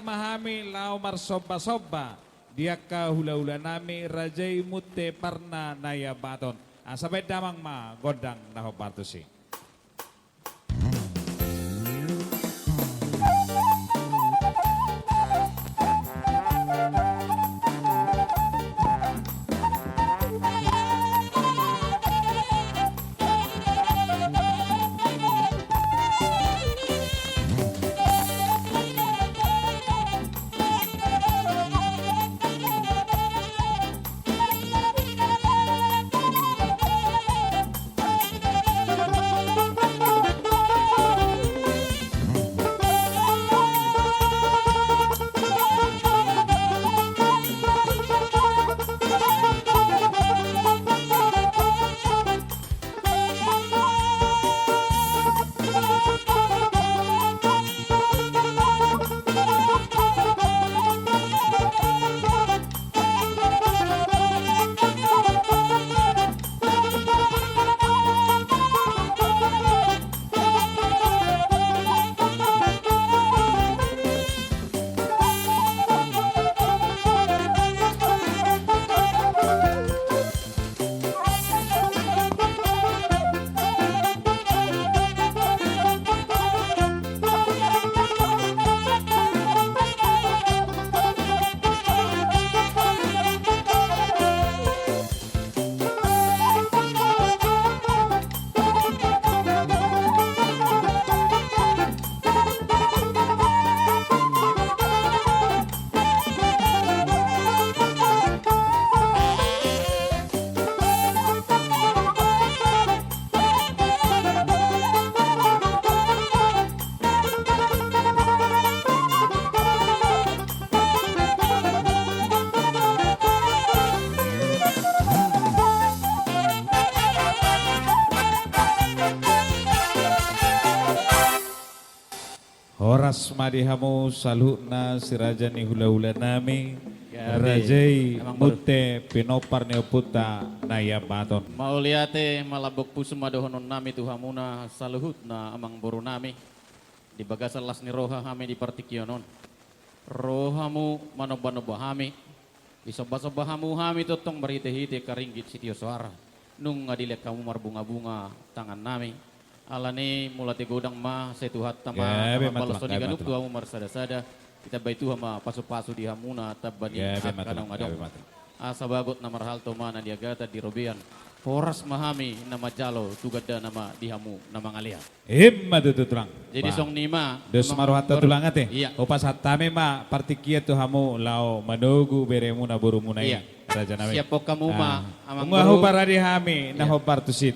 Mahami lau marsoba-soba diaka hula-hula nami rajai mutte parna naya baton. Sampai damang ma godang naho partusi. Horas madihamu salhuna sirajani hula-hula nami rajai mutte pinopar neoputa naya baton. Mauliate malabok pusuma dohonon nami tuhamuna saluhutna amang boru nami di bagasan las ni roha hami di partikionon. Rohamu manoba-noba hami isoba-soba hamu hami totong berhite-hite karinggit sitio suara nung ngadilek kamu marbunga-bunga tangan nami. Alani mulate godang ma setuhat tama balas toni ganuk tuamu marsada-sada kita baitu hama pasu-pasu di hamuna tabani kadang adong asa bagot na marhal to mana diagata di robean horas mahami nama jalo tugada nama dihamu nama ngalia Himma tututrang. Jadi song nima Dos maruhata tulangat iya. Upas hatame ma partikia tu hamu lao madogu beremuna burumuna iya. raja nami. Siap kamu ma amang Ungahu paradi hami naho partusi